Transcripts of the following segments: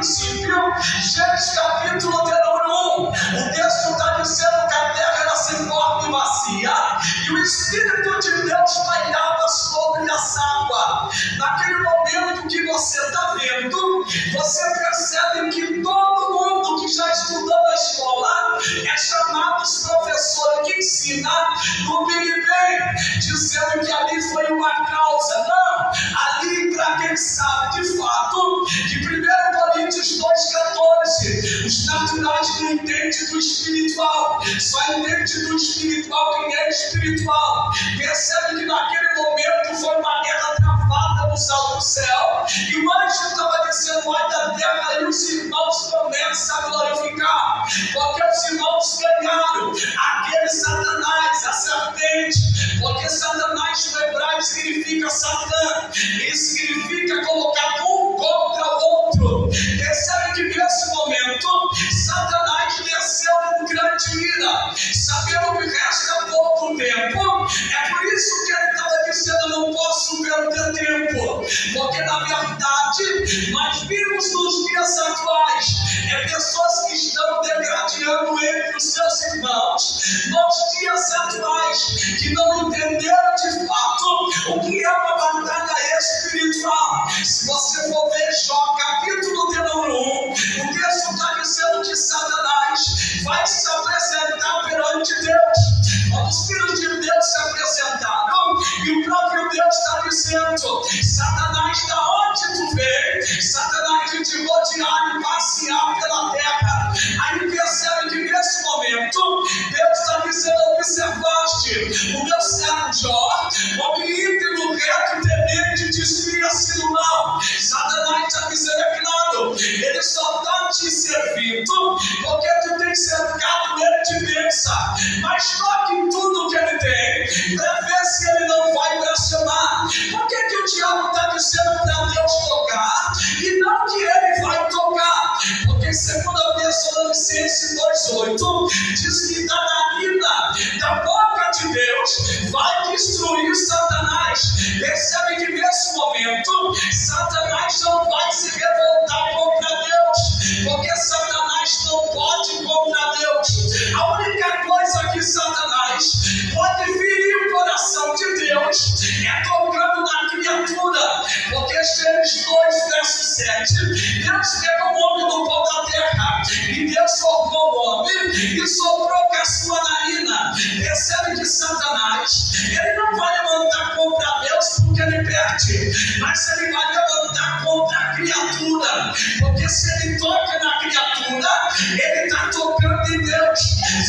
princípio. Gênesis capítulo de número 1, o texto está dizendo que a terra era sem forma e vazia, e o Espírito de Deus pairava sobre essa água. Naquele momento que você está vendo, você percebe que todo mundo que já estudou na escola é chamado os professores que ensinam no Big Bang, dizendo que ali foi uma causa. Não, ali, para quem sabe de fato, que 1 Coríntios 2,14, os naturais não entendem do espiritual, só entende do espiritual quem é espiritual. Percebe que naquele momento foi uma guerra travada no alto do céu, e o anjo estava dizendo: olha da terra, e os irmãos começam a glorificar, porque os irmãos ganharam aquele Satanás, a serpente, porque Satanás no hebraico significa Satã, e significa colocar um contra o outro. Percebe que nesse momento Satanás desceu com grande ira, sabendo que resta pouco tempo. É por isso que ele estava dizendo: eu não posso perder tempo, porque na verdade nós vimos nos dias atuais pessoas que estão degradando entre os seus irmãos, nos dias atuais, que não entenderam de fato o que é uma batalha espiritual. Se você for ver Jó capítulo de número 1, o texto está dizendo que Satanás vai se apresentar perante Deus. Quando os filhos de Deus se apresentaram, e o próprio Deus está dizendo: Satanás, da onde tu veio? Satanás, de te rodear e passear pela terra. Aí percebe que nesse momento Deus está dizendo: observaste o meu servo Jó, homem íntegro, reto, temente, desvia-se do mal. Satanás está dizendo: é claro, ele só está te servindo porque tu tens cercado ele de bênção, mas toque em tudo que ele tem, para ver se ele não vai blasfemar. Por que o diabo está dizendo para Deus tocar e não que ele vai tocar? Porque 2 Tessalonicenses 2,8 diz que da narina da boca de Deus vai destruir Satanás. Percebe que nesse momento Satanás não vai se revoltar contra Deus, porque Satanás não pode contra Deus. A única coisa que Satanás pode ferir o coração de Deus é tocando na criatura, porque Gênesis 2, verso 7, Deus pegou o homem do pó da terra, e Deus formou o homem e soprou com a sua narina. Percebe que Satanás, ele não vai levantar contra Deus porque ele perde, mas ele vai levantar contra a criatura, porque se ele toca na criatura, ele está tocando em Deus.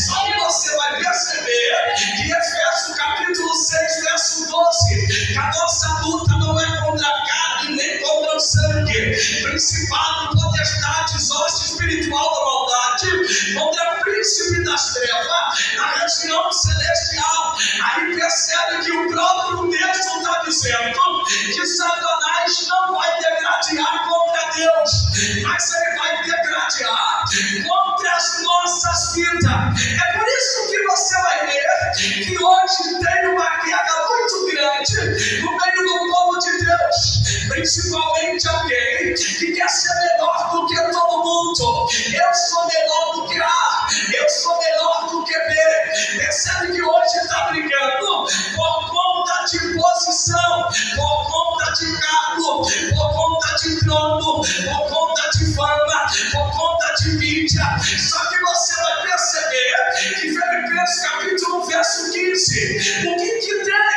Só que você vai perceber que Efésios capítulo 6, verso 12, que a nossa luta não é contra a carne nem contra o sangue, principado, potestades, hoste espiritual da maldade, contra o príncipe das trevas, na região celestial. Aí percebe que o próprio texto está dizendo que Satanás não vai degradear contra Deus, mas ele vai degradear contra as nossas vidas. É por isso que você vai ver que hoje tem uma guerra muito grande no meio do povo de Deus, principalmente alguém que quer ser melhor do que todo mundo. Eu sou melhor do que A, eu sou melhor do que B. Percebe que hoje está brigando por conta de posição, por conta de cargo, por conta de trono, por conta de fama, por conta de mídia. Só que você vai perceber que Filipenses capítulo 1, verso 15, o que tem?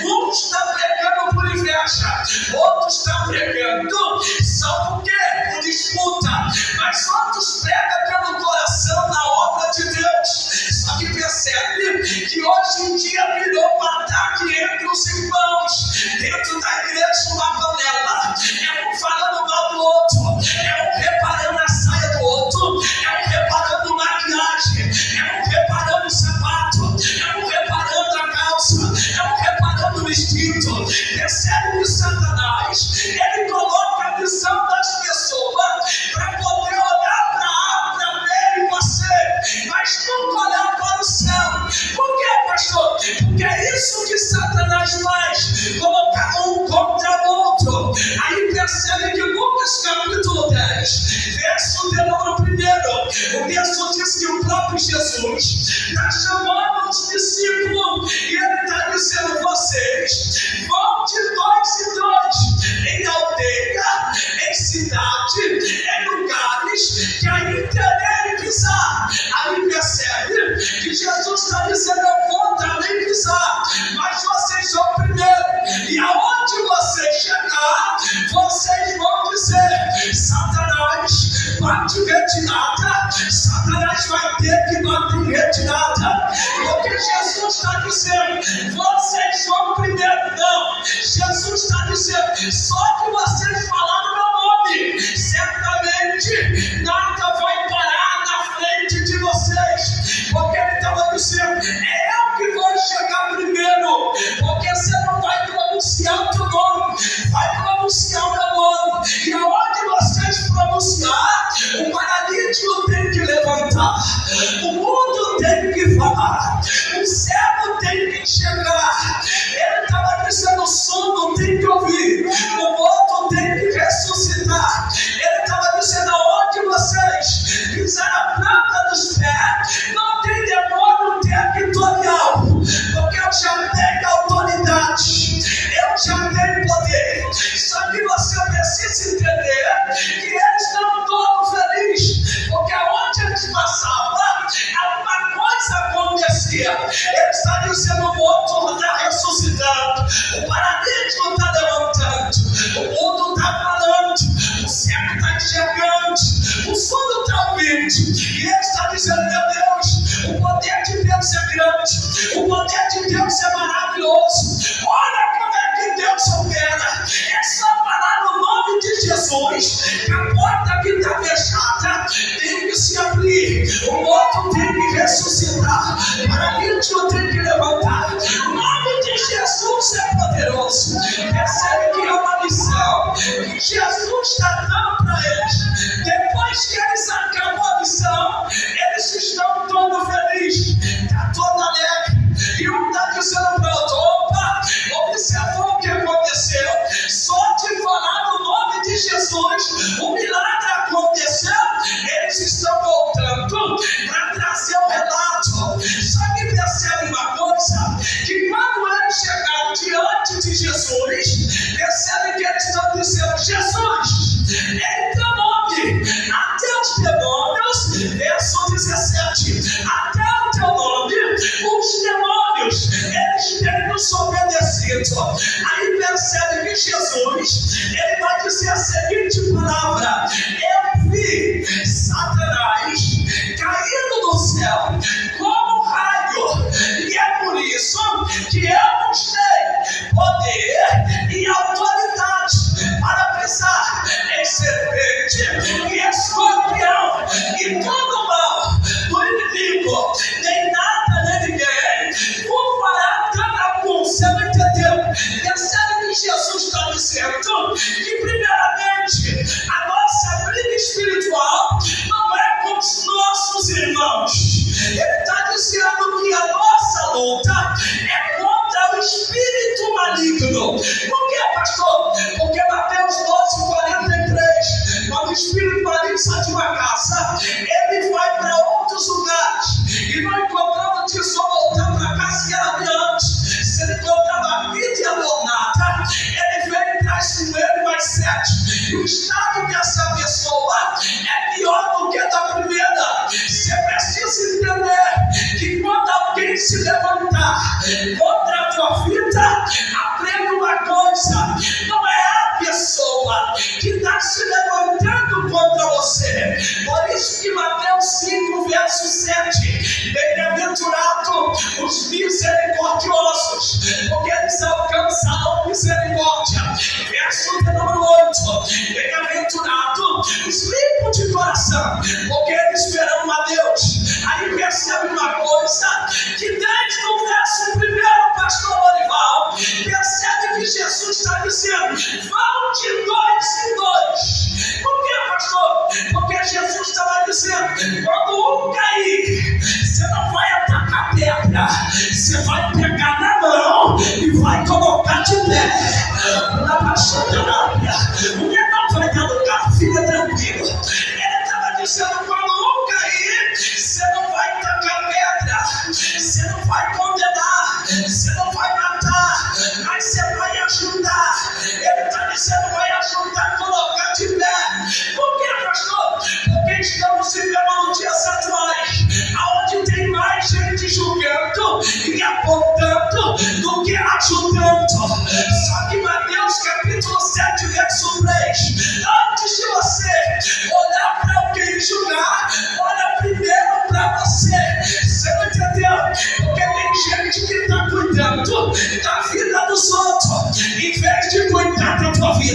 Um está pregando por inveja, outro está pregando só por quê? Por disputa, mas outros pregam pelo coração na obra de Deus. Só que percebe que hoje em dia virou um ataque entre os irmãos, dentro da igreja, uma panela. É um falando mal do outro, é um reparando a saia do outro, é um reparando maquiagem, é um reparando o sapato, é um reparando a calça. está chamando os discípulos e ele está dizendo: vocês vão de 2 em 2, em aldeia, em cidade, em lugares que ainda querem pisar. Aí percebe que Jesus está dizendo: eu vou também pisar, mas vocês vão primeiro. E aonde vocês chegar, vocês vão dizer: Satanás, bate em retirada. Satanás vai ter que bater em retirada. Porque Jesus está dizendo: vocês vão primeiro. Não, Jesus está dizendo: só que vocês falaram meu nome, certamente nada vai parar na frente de vocês. Porque ele estava dizendo: é eu que vou chegar primeiro. Porque você não vai pronunciar o teu nome, vai pronunciar o meu nome. E aonde vocês pronunciar, o paralítico tem que levantar, o mundo tem que falar, o cego tem que enxergar. Ele estava dizendo: o surdo tem que ouvir, o morto tem que ressuscitar. Ele estava dizendo: aonde vocês pisar a planta dos pés, não tem demônio territorial, porque eu já tenho autoridade, eu já tenho poder. Só que você precisa entender que eles estão todos felizes, porque aonde eles passavam, alguma coisa acontecia. Ele está dizendo: o morto está ressuscitando, o paralítico está levantando, o mundo está falando, o cego está enxergando, o surdo está ouvindo. E ele está dizendo: meu Deus, o poder de Deus é grande, o poder de Deus é maravilhoso. Olha como é que Deus opera. É só falar no nome de Jesus, que a porta que está fechada tem que se abrir, o morto tem que ressuscitar, o paralítico tem que levantar. O nome de Jesus é poderoso. Percebe que é uma missão que Jesus está dando para eles. Depois que eles acabam a missão, eles estão todos felizes, está todo alegre. E um está dizendo para o outro: opa, observou o que aconteceu? Só de falar no nome de Jesus, o milagre aconteceu. Eles estão voltando para trazer o relato. Só que percebe uma coisa: que quando eles chegaram diante de Jesus, percebe que eles estão dizendo: Jesus, em teu nome, até os demônios, verso 17, até o teu nome, os demônios, eles têm nos obedecido. Aí percebe que Jesus, ele vai dizer a seguinte palavra: eu vi Satanás caindo do céu como um raio, e é por isso que eu vos dei poder e autoridade para pisar em serpente e escorpião e todo mal do inimigo, nem nada nem ninguém por fará dano algum. Você não entendeu? Percebe que Jesus está dizendo que, primeiramente, a nossa briga espiritual não é com os nossos irmãos. Ele está dizendo que a nossa luta é contra o espírito maligno. Por que, pastor? Porque Mateus 12:43, quando o espírito maligno sai de uma casa, ele vai para outros lugares, e não encontrando disso, voltar para casa que era de antes. Se ele encontrava a vida adornada, ele vem e traz com ele mais 7. E o estado dessa pessoa é pior do que da primeira. Você precisa entender que quando alguém se levantar contra a tua vida, aprenda uma coisa: não é a pessoa que está se levantando contra você. Por isso que Mateus 5:7, bem-aventurado os misericordiosos, porque eles alcançarão misericórdia. Verso de número 8, bem-aventurado os limpos de coração, porque eles verão a Deus. Aí percebe uma coisa, que desde o verso 1, pastor Lorival, percebe que Jesus está dizendo: vão de 2 em 2. Por que, pastor? Porque Jesus estava dizendo: quando um cair, você não vai atacar pedra, você vai pegar na mão e vai colocar de pé. Na baixaria, o menor vai dar lugar, fica tranquilo. Ele estava dizendo: quando um cair, você não vai tacar pedra,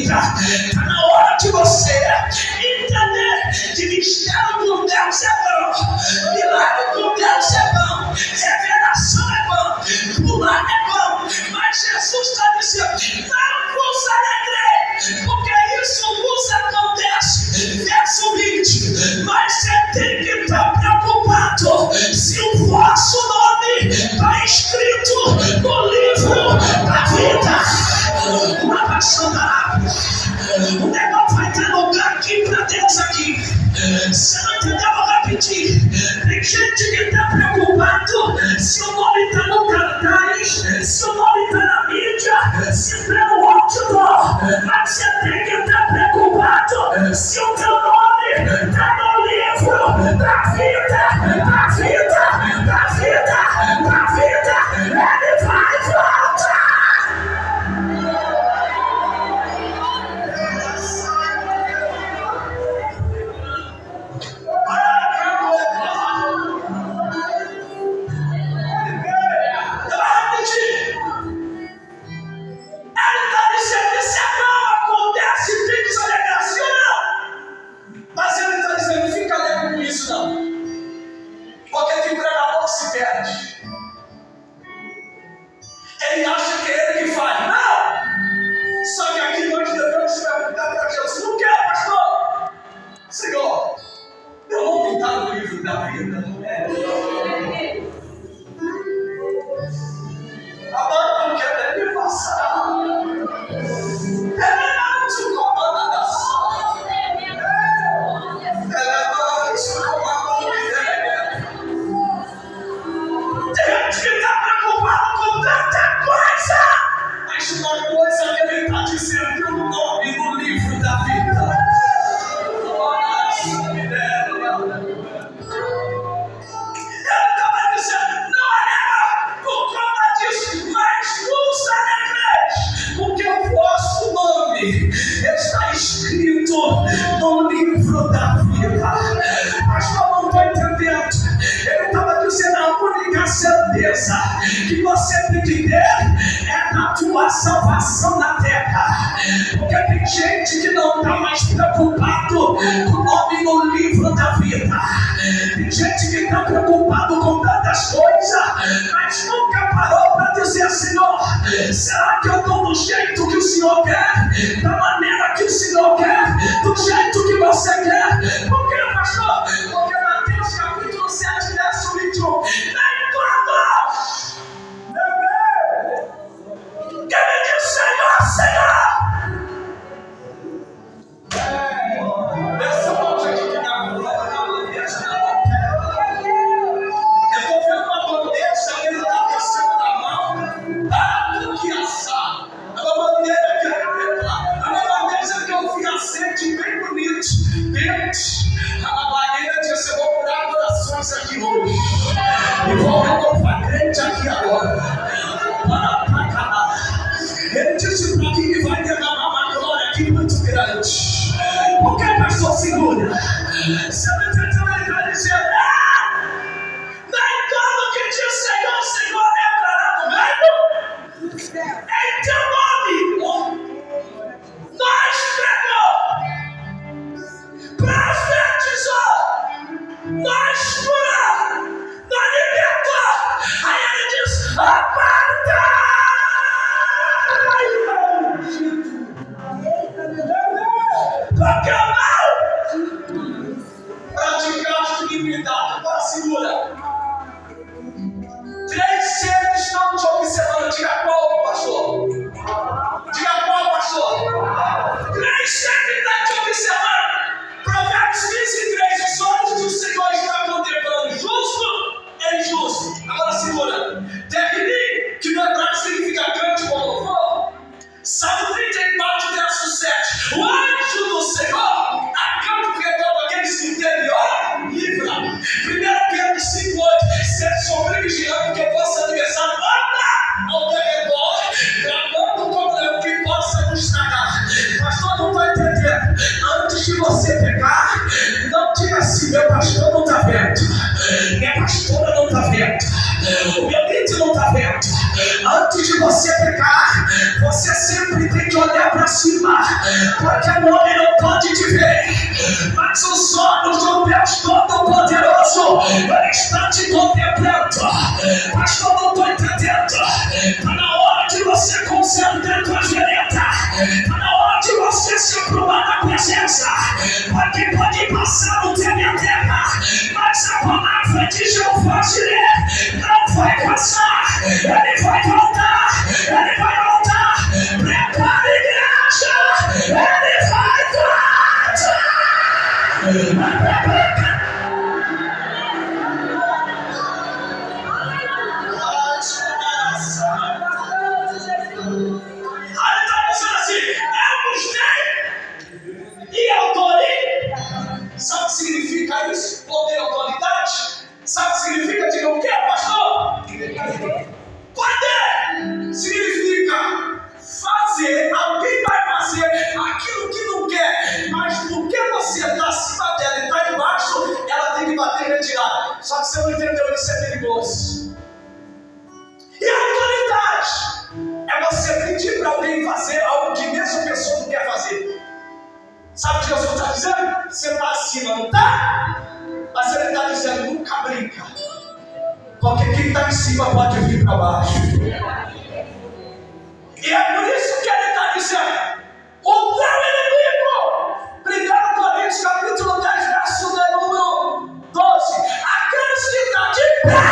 vida. Está na hora de você entender que mistério com Deus é bom, milagre com Deus é bom, revelação é bom, pular é bom, mas Jesus está dizendo: não vos alegreis, porque isso vos acontece. Verso 20: mas você tem que estar preocupado se o vosso nome está escrito no livro da vida. Uma paixão da água. O negócio vai ter lugar aqui para Deus aqui. Você não entendeu? Eu vou repetir. Tem gente que está preocupado se o nome está no cartaz, se o nome está na mídia, se está no outdoor. Mas você tem que estar preocupado se o teu nome está no livro da vida, da vida, da vida, da vida. Ele vai voltar. Ele acha que é ele que faz. Não! Só que aqui nós devemos perguntar para Jesus: não quer, pastor? Senhor, meu nome está no livro da vida. Agora não quer nem passar. Ele não te comanda da sala. Ele não te comanda da. Tem gente que está preocupado com tanta coisa, mas uma coisa que ele está dizendo é o nome no livro da vida. Ele estava dizendo: não é por conta disso, mas vos alegreis, porque o vosso nome está escrito no livro da vida. Pastor, não estou entendendo. Ele estava dizendo: a única certeza que você tem que ter é da tua salvação na terra. Porque tem gente que não está mais preocupado com o nome no livro da vida. Tem gente que está preocupado com tantas coisas, mas nunca parou para dizer: Senhor, será que eu estou do jeito que o Senhor quer? Da maneira que o Senhor quer? Do jeito que você quer? Por que, pastor? Porque Mateus capítulo 7, verso 21. Nem todos. Quem me diz Senhor, Senhor? Essa bandeja aqui que está com a bandeja na mão. Eu estou vendo uma bandeja que ele está descendo na mão. Para que assar. É uma bandeja que eu é uma bandeja que eu vi aceite bem bonito. Dente. A maneira de eu vou curar corações aqui hoje. E vou renovar crente aqui agora. Para cá. Ele disse para mim que vai derramar uma glória aqui muito grande. Por que, pastor, segura? Você não entendeu? Ele está dizendo: nem todo que diz Senhor, Senhor entrará no reino. Em teu nome nós pregou, profetizou, nós curamos, nós libertou. Aí ele diz: aparta! Porque não praticaste iniquidade. Agora segura. 3 seres estão te observando. Diga qual, pastor? Diga qual, pastor? 3 seres estão te observando. Provérbios 15:3. Os olhos do Senhor estão contemplando justo e injusto. Agora segura. Termine, que no hebraico significa cante com louvor. Salmo 34, verso 7. O anjo do Senhor acampa ao redor daqueles que interior livra. 1 Pedro 5:8. Sede sobre vigiando que o vosso adversário anda ao teu redor, tramando contra o que possa nos estragar. Pastor, não estou entendendo. Antes de você pegar, não diga assim: meu pastor não está vendo, minha pastora não está vendo, o meu líder não está vento. Antes de você pegar, você sempre tem que olhar para cima, porque o homem não pode te ver, mas os olhos do Deus Todo-Poderoso, Ele está te contemplando. Pastor, não estou entendendo. Está na hora de você consertar tua gereta, está na hora de você se aprovar na presença, porque pode passar o tempo e a terra, mas a palavra de Jeová Jireh não vai passar. Ele vai voltar, Ele vai voltar. Prepare, igreja, Ele vai voltar. Aí está dizendo assim: eu gostei e autoridade. Sabe o que significa isso? Poder e autoridade? Sabe o que significa? Diga o que, pastor? Poder significa fazer. Alguém vai fazer aquilo que não quer, mas porque você está acima dela e está embaixo, ela tem que bater e retirar. Só que você não entendeu, isso é perigoso. E a autoridade é você pedir para alguém fazer algo que mesmo a pessoa não quer fazer. Sabe o que Jesus está dizendo? Você está acima, não está? Mas Ele está dizendo: nunca brinca, porque quem está em cima pode vir para baixo. E é por isso que Ele está dizendo: o teu inimigo, 1 Coríntios capítulo 10, verso de número 12, aqueles que estão de pé,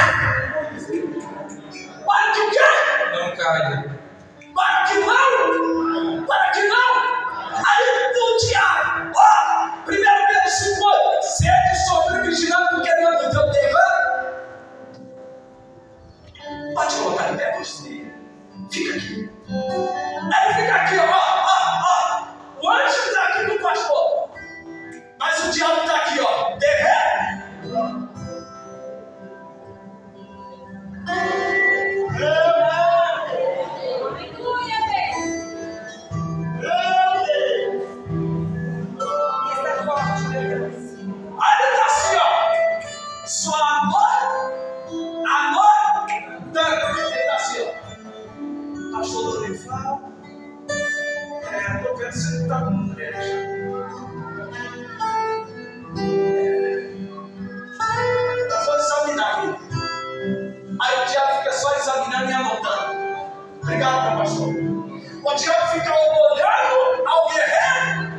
para que o quê? Não caia. Para que não? Para que não? Aí do diabo, primeiro Pedro 5, sede sobre vigilante, porque Deus não deu terra. Pode colocar em pé, você. Fica aqui. Aí fica aqui, ó. O anjo está aqui com o pastor, mas o diabo está aqui, ó. Terra. Só amor, ele está assim, ó. Pastor Dorival, estou vendo que você não está com mulher já. Eu vou examinar ele. Aí o diabo fica só examinando e anotando. Obrigado, meu pastor. O diabo fica olhando ao guerreiro,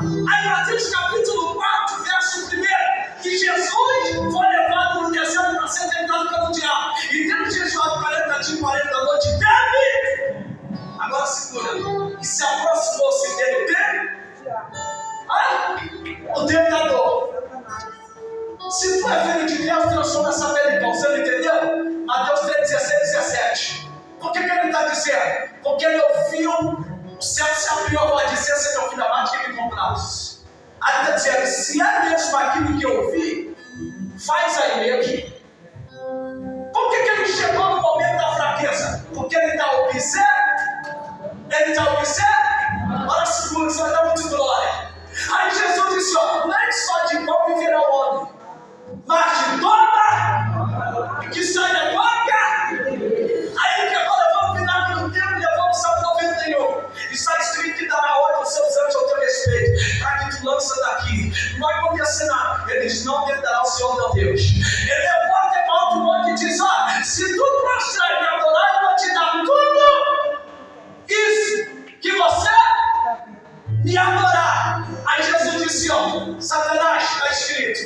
Aí Mateus capítulo 4, verso 1, que Jesus foi levado no deserto para ser tentado pelo diabo. E tendo jejuado 40 dias e 40 noites, teve. Agora segura. E se aproximou-se dele o quê? O tentador. Se tu é filho de Deus, transforma essa pele em pão. Você não entendeu? Mateus 3, 16, 17. Por que ele está dizendo? Porque ele ouviu, o céu se abriu, a voz disse: esse é meu filho amado, que me comprasse. Aí ele está dizendo: se é mesmo aquilo que eu ouvi, faz aí mesmo. Por que ele chegou no momento da fraqueza? Porque ele está observando. Olha, segura, você vai dar muito glória. Aí Jesus disse: ó, nem só de pão viverá o homem, mas de toda que sai da boca. Aí que agora vamos virar pelo tempo e levamos o Salmo 91. Está escrito que dará ordem aos seus anjos ao teu respeito, para que tu lança daqui. Não vai acontecer nada. Eles não tentarão o Senhor teu Deus. Ele levanta em alto monte e diz: ó, se tu prostrar e me adorar, eu vou te dar tudo isso que você me adorar. Aí Jesus disse: ó, Satanás, está escrito,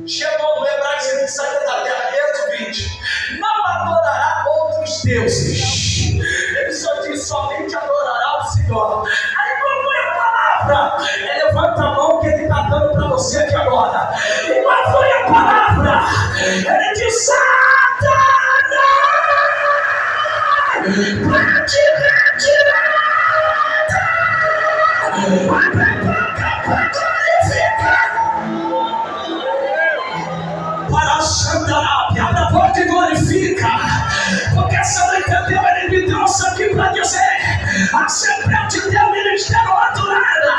chegou no hebraico que sai da terra, Êxodo 20, não adorará outros deuses. Ele só diz: somente adorará o Senhor. Aí qual foi a palavra? Ele levanta a mão que ele está dando para você aqui agora. E qual foi a palavra? Ele diz: Satanás, para te retirar. Para a Xandarábia, abre a porta e glorifica, porque você não entendeu, ele me trouxe aqui para dizer: a serpente deu ministério adorada,